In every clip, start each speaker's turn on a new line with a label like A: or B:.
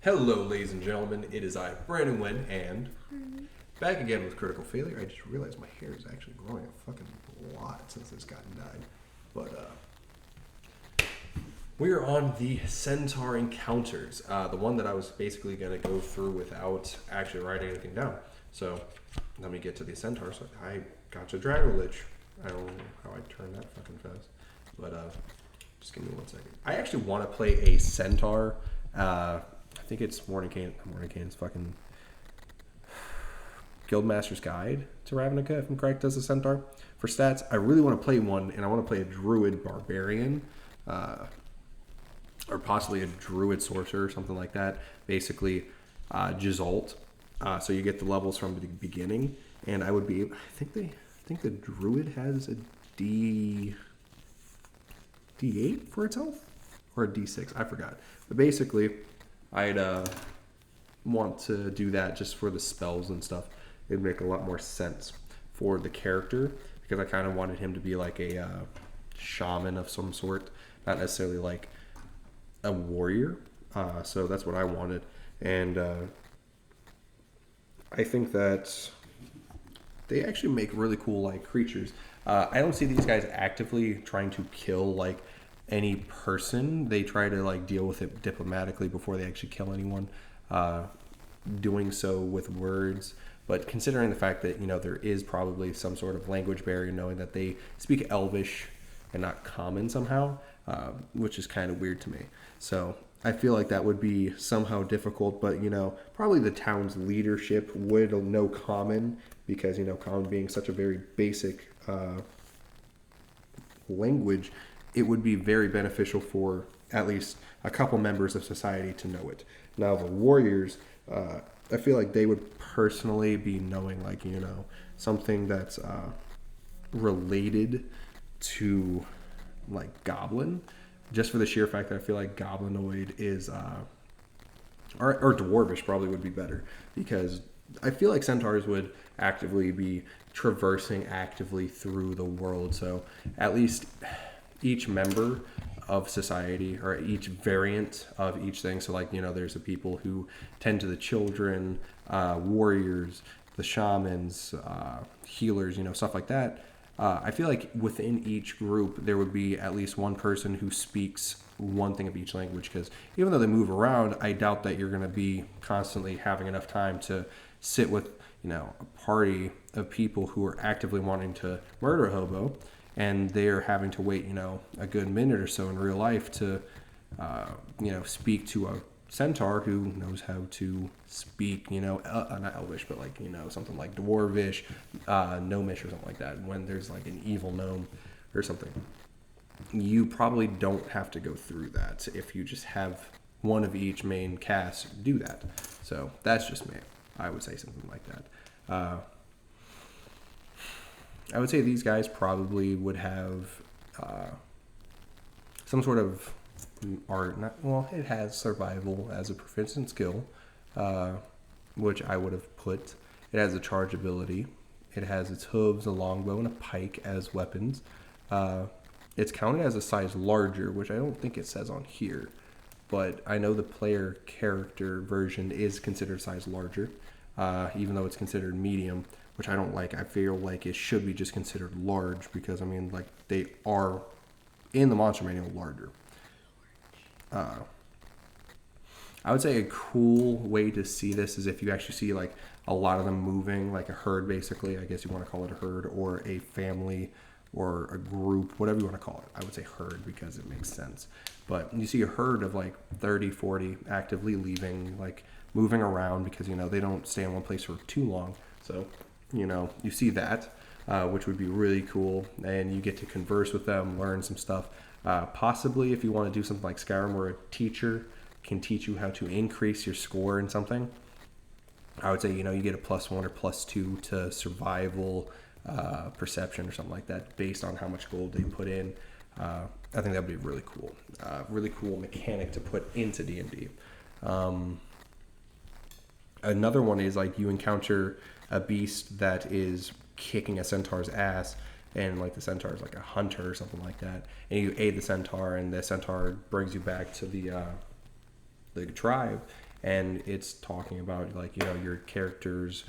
A: Hello, ladies and gentlemen. It is I, Brandon Wynn, and back again with Critical Failure. I just realized my hair is actually growing a fucking lot since this guy died. But we are on the Centaur encounters, the one that I was basically going to go through without actually writing anything down. So let me get to the Centaur. So I got your Dragon Lich. I don't know how I turned that fucking fast, but just give me 1 second. I actually want to play a Centaur. I think it's Mordenkainen's fucking Guildmaster's Guide to Ravnica, if I'm correct, as a Centaur. For stats, I really want to play one, and I want to play a Druid Barbarian, or possibly a Druid Sorcerer, or something like that. Basically, Gisult. So you get the levels from the beginning, and I would be. I think the Druid has a D8 for its health, or a D6. I forgot. But basically, I'd want to do that just for the spells and stuff. It'd make a lot more sense for the character, because I kind of wanted him to be like a shaman of some sort, not necessarily like a warrior. So that's what I wanted. And I think that they actually make really cool like creatures. I don't see these guys actively trying to kill like any person. They try to like deal with it diplomatically before they actually kill anyone, doing so with words. But considering the fact that, you know, there is probably some sort of language barrier, knowing that they speak Elvish and not Common somehow, which is kind of weird to me. So I feel like that would be somehow difficult, but, you know, probably the town's leadership would know Common, because, you know, Common being such a very basic language, it would be very beneficial for at least a couple members of society to know it. Now, the warriors, I feel like they would personally be knowing, like, you know, something that's related to, like, Goblin, just for the sheer fact that I feel like Goblinoid is, or Dwarvish probably would be better, because I feel like Centaurs would actively be traversing actively through the world. So at least each member of society, or each variant of each thing. So, like, you know, there's the people who tend to the children, warriors, the shamans, healers, you know, stuff like that. I feel like within each group, there would be at least one person who speaks one thing of each language, because even though they move around, I doubt that you're going to be constantly having enough time to sit with, you know, a party of people who are actively wanting to murder a hobo, and they're having to wait, you know, a good minute or so in real life to, you know, speak to a Centaur who knows how to speak, you know, not Elvish, but like, you know, something like Dwarvish, Gnomish or something like that, when there's like an evil gnome or something. You probably don't have to go through that if you just have one of each main cast do that. So that's just me. I would say something like that. I would say these guys probably would have some sort of art. It has survival as a proficient skill, which I would have put. It has a charge ability. It has its hooves, a longbow, and a pike as weapons. It's counted as a size larger, which I don't think it says on here, but I know the player character version is considered size larger, even though it's considered medium, which I don't like. I feel like it should be just considered large, because, I mean, like, they are, in the monster manual, larger. I would say a cool way to see this is if you actually see, like, a lot of them moving, like a herd, basically. I guess you want to call it a herd, or a family, or a group, whatever you want to call it. I would say herd because it makes sense. But you see a herd of, like, 30, 40 actively leaving, like, moving around, because, you know, they don't stay in one place for too long. So, you know, you see that, which would be really cool, and you get to converse with them, learn some stuff. Possibly, if you want to do something like Skyrim, where a teacher can teach you how to increase your score in something, I would say, you know, you get a +1 or +2 to survival, perception, or something like that, based on how much gold they put in. I think that would be really cool. Really cool mechanic to put into D&D. Another one is, like, you encounter a beast that is kicking a centaur's ass, and, like, the centaur is like a hunter or something like that, and you aid the centaur, and the centaur brings you back to the tribe, and it's talking about like, you know, your characters,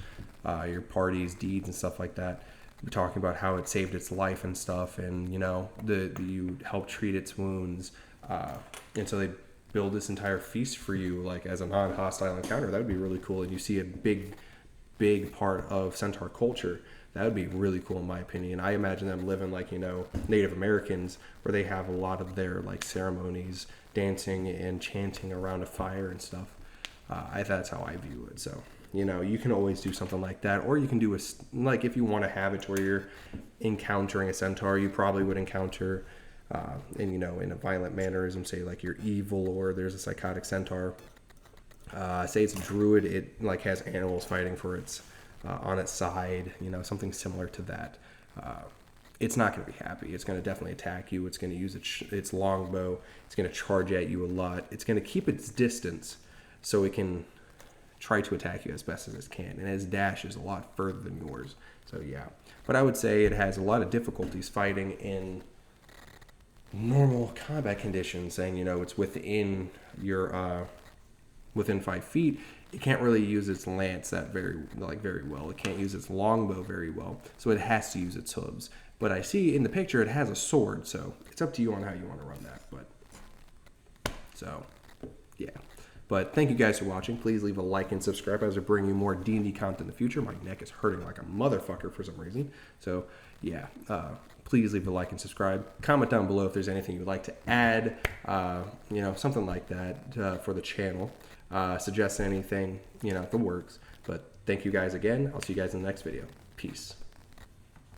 A: your parties, deeds, and stuff like that. We're talking about how it saved its life and stuff, and you know, you help treat its wounds, and so they build this entire feast for you, like as a non-hostile encounter. That would be really cool, and you see a big part of Centaur culture. That would be really cool in my opinion. I imagine them living like, you know, Native Americans, where they have a lot of their like ceremonies, dancing and chanting around a fire and stuff. That's how I view it. So, you know, you can always do something like that, or you can do like if you want to have it to where you're encountering a centaur, you probably would encounter, and you know, in a violent mannerism, say like you're evil, or there's a psychotic centaur. Say it's a druid, it like has animals fighting for its on its side, you know, something similar to that. It's not going to be happy. It's going to definitely attack you. It's going to use its longbow. It's going to charge at you a lot. It's going to keep its distance so it can try to attack you as best as it can. And its dash is a lot further than yours. So yeah. But I would say it has a lot of difficulties fighting in normal combat conditions, saying, you know, it's within your within 5 feet. It can't really use its lance very well. It can't use its longbow very well, so it has to use its hooves. But I see in the picture it has a sword, so it's up to you on how you want to run that. But so yeah. But thank you guys for watching. Please leave a like and subscribe as I bring you more D&D content in the future. My neck is hurting like a motherfucker for some reason. So yeah, please leave a like and subscribe. Comment down below if there's anything you'd like to add, you know, something like that for the channel. Suggest anything, you know, that works. But thank you guys again. I'll see you guys in the next video. Peace.